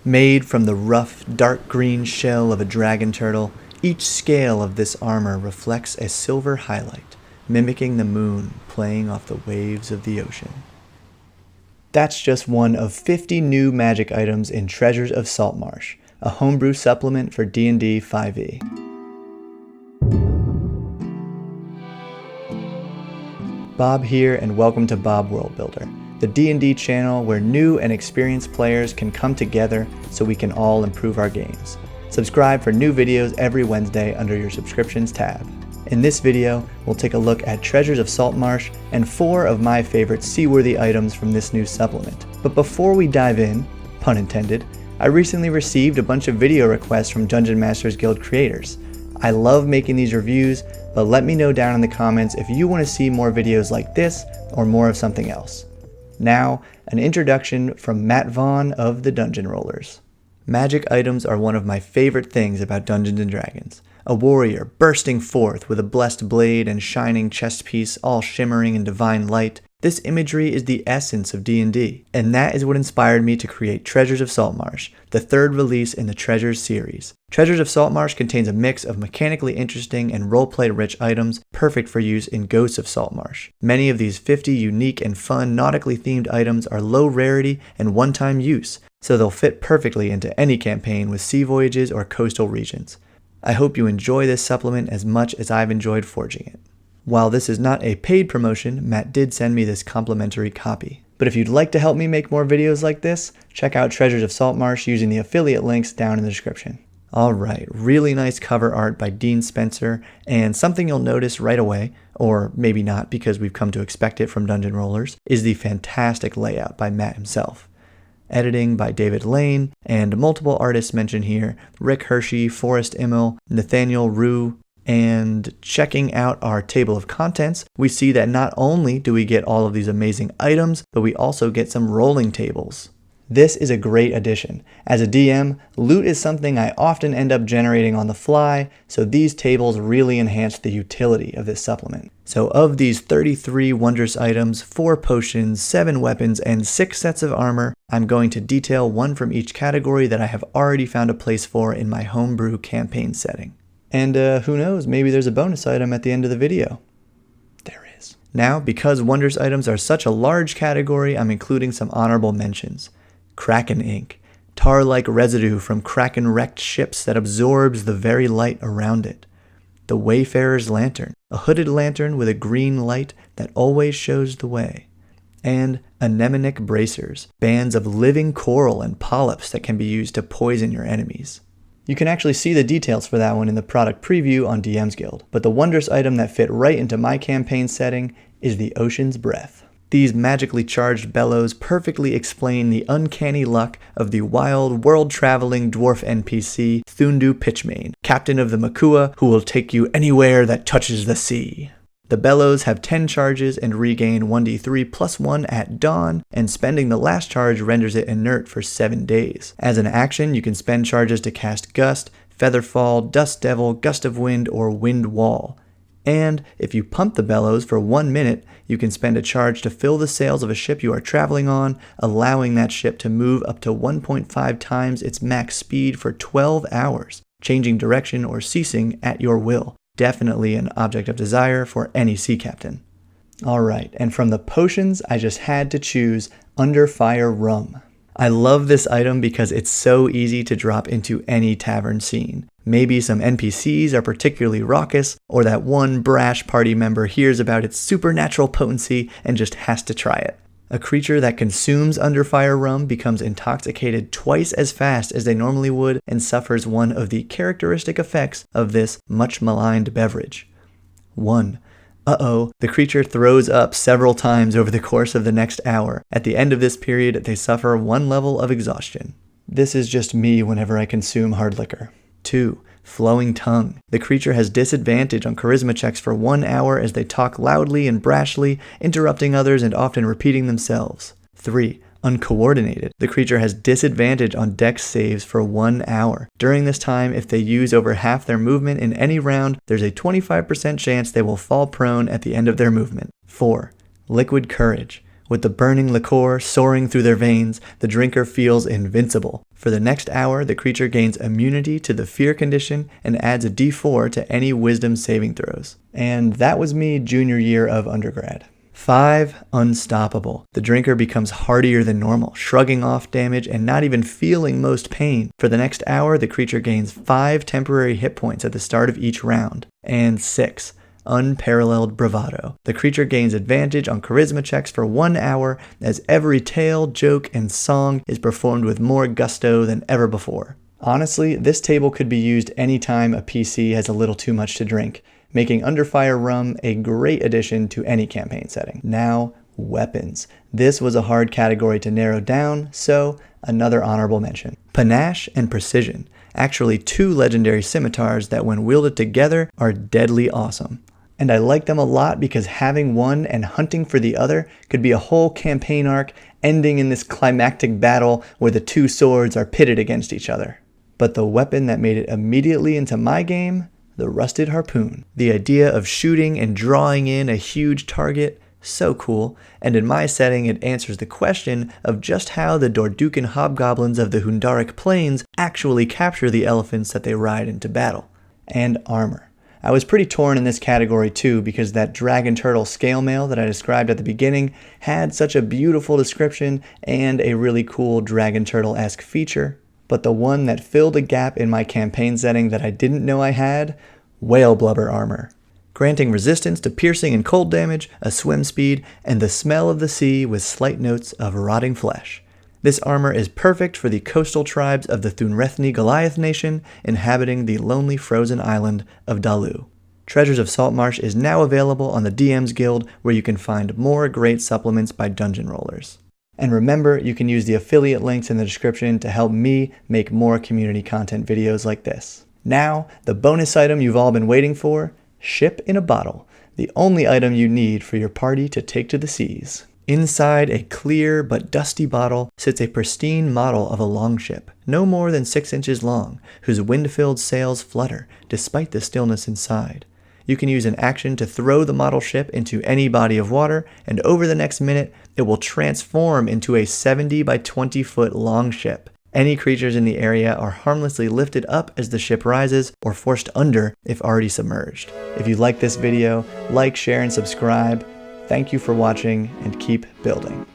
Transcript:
Made from the rough, dark green shell of a dragon turtle, each scale of this armor reflects a silver highlight, mimicking the moon playing off the waves of the ocean. That's just one of 50 new magic items in Treasures of Saltmarsh, a homebrew supplement for D&D 5e. Bob here, and welcome to Bob World Builder, the D&D channel where new and experienced players can come together so we can all improve our games. Subscribe for new videos every Wednesday under your subscriptions tab. In this video, we'll take a look at Treasures of Saltmarsh and 4 of my favorite seaworthy items from this new supplement. But before we dive in, pun intended, I recently received a bunch of video requests from Dungeon Masters Guild creators. I love making these reviews, but let me know down in the comments if you want to see more videos like this or more of something else. Now, an introduction from Matt Vaughn of the Dungeon Rollers. Magic items are one of my favorite things about Dungeons & Dragons. A warrior bursting forth with a blessed blade and shining chest piece all shimmering in divine light. This imagery is the essence of D&D, and that is what inspired me to create Treasures of Saltmarsh, the third release in the Treasures series. Treasures of Saltmarsh contains a mix of mechanically interesting and roleplay-rich items perfect for use in Ghosts of Saltmarsh. Many of these 50 unique and fun nautically themed items are low rarity and one-time use, so they'll fit perfectly into any campaign with sea voyages or coastal regions. I hope you enjoy this supplement as much as I've enjoyed forging it. While this is not a paid promotion, Matt did send me this complimentary copy. But if you'd like to help me make more videos like this, check out Treasures of Saltmarsh using the affiliate links down in the description. Alright, really nice cover art by Dean Spencer, and something you'll notice right away, or maybe not because we've come to expect it from Dungeon Rollers, is the fantastic layout by Matt himself. Editing by David Lane, and multiple artists mentioned here: Rick Hershey, Forrest Immel, Nathaniel Rue. And checking out our table of contents, we see that not only do we get all of these amazing items, but we also get some rolling tables. This is a great addition. As a DM, loot is something I often end up generating on the fly, so these tables really enhance the utility of this supplement. So of these 33 wondrous items, 4 potions, 7 weapons, and 6 sets of armor, I'm going to detail one from each category that I have already found a place for in my homebrew campaign setting. And who knows, maybe there's a bonus item at the end of the video. There is. Now, because wondrous items are such a large category, I'm including some honorable mentions. Kraken ink, tar-like residue from Kraken-wrecked ships that absorbs the very light around it. The Wayfarer's Lantern, a hooded lantern with a green light that always shows the way. And anemonic bracers, bands of living coral and polyps that can be used to poison your enemies. You can actually see the details for that one in the product preview on DM's Guild, but the wondrous item that fit right into my campaign setting is the Ocean's Breath. These magically charged bellows perfectly explain the uncanny luck of the wild, world-traveling dwarf NPC Thundu Pitchmane, captain of the Makua who will take you anywhere that touches the sea. The bellows have 10 charges and regain 1d3 plus 1 at dawn, and spending the last charge renders it inert for 7 days. As an action, you can spend charges to cast Gust, Featherfall, Dust Devil, Gust of Wind, or Wind Wall. And if you pump the bellows for 1 minute, you can spend a charge to fill the sails of a ship you are traveling on, allowing that ship to move up to 1.5 times its max speed for 12 hours, changing direction or ceasing at your will. Definitely an object of desire for any sea captain. Alright, and from the potions, I just had to choose Under Fire Rum. I love this item because it's so easy to drop into any tavern scene. Maybe some NPCs are particularly raucous, or that one brash party member hears about its supernatural potency and just has to try it. A creature that consumes Under Fire Rum becomes intoxicated twice as fast as they normally would and suffers one of the characteristic effects of this much maligned beverage. 1. The creature throws up several times over the course of the next hour. At the end of this period, they suffer 1 level of exhaustion. This is just me whenever I consume hard liquor. 2. Flowing Tongue. The creature has disadvantage on charisma checks for 1 hour as they talk loudly and brashly, interrupting others and often repeating themselves. 3. Uncoordinated. The creature has disadvantage on dex saves for 1 hour. During this time, if they use over half their movement in any round, there's a 25% chance they will fall prone at the end of their movement. 4. Liquid Courage. With the burning liqueur soaring through their veins, the drinker feels invincible. For the next hour, the creature gains immunity to the fear condition and adds a d4 to any wisdom saving throws. And that was me junior year of undergrad. 5. Unstoppable. The drinker becomes hardier than normal, shrugging off damage and not even feeling most pain. For the next hour, the creature gains 5 temporary hit points at the start of each round. And 6. Unparalleled bravado. The creature gains advantage on charisma checks for 1 hour as every tale, joke, and song is performed with more gusto than ever before. Honestly, this table could be used anytime a PC has a little too much to drink, making Under Fire Rum a great addition to any campaign setting. Now, weapons. This was a hard category to narrow down, so another honorable mention. Panache and Precision. Actually 2 legendary scimitars that when wielded together are deadly awesome. And I like them a lot because having one and hunting for the other could be a whole campaign arc ending in this climactic battle where the 2 swords are pitted against each other. But the weapon that made it immediately into my game, the Rusted Harpoon. The idea of shooting and drawing in a huge target, so cool, and in my setting it answers the question of just how the Dordukan hobgoblins of the Hundaric Plains actually capture the elephants that they ride into battle. And armor. I was pretty torn in this category too because that dragon turtle scale mail that I described at the beginning had such a beautiful description and a really cool dragon turtle-esque feature. But the one that filled a gap in my campaign setting that I didn't know I had, whale blubber armor. Granting resistance to piercing and cold damage, a swim speed, and the smell of the sea with slight notes of rotting flesh. This armor is perfect for the coastal tribes of the Thunrethni Goliath Nation inhabiting the lonely frozen island of Dalu. Treasures of Saltmarsh is now available on the DM's Guild, where you can find more great supplements by dungeon rollers. And remember, you can use the affiliate links in the description to help me make more community content videos like this. Now, the bonus item you've all been waiting for, Ship in a Bottle, the only item you need for your party to take to the seas. Inside a clear but dusty bottle sits a pristine model of a longship, no more than 6 inches long, whose wind-filled sails flutter despite the stillness inside. You can use an action to throw the model ship into any body of water, and over the next minute, it will transform into a 70 by 20 foot longship. Any creatures in the area are harmlessly lifted up as the ship rises, or forced under if already submerged. If you like this video, like, share, and subscribe. Thank you for watching, and keep building.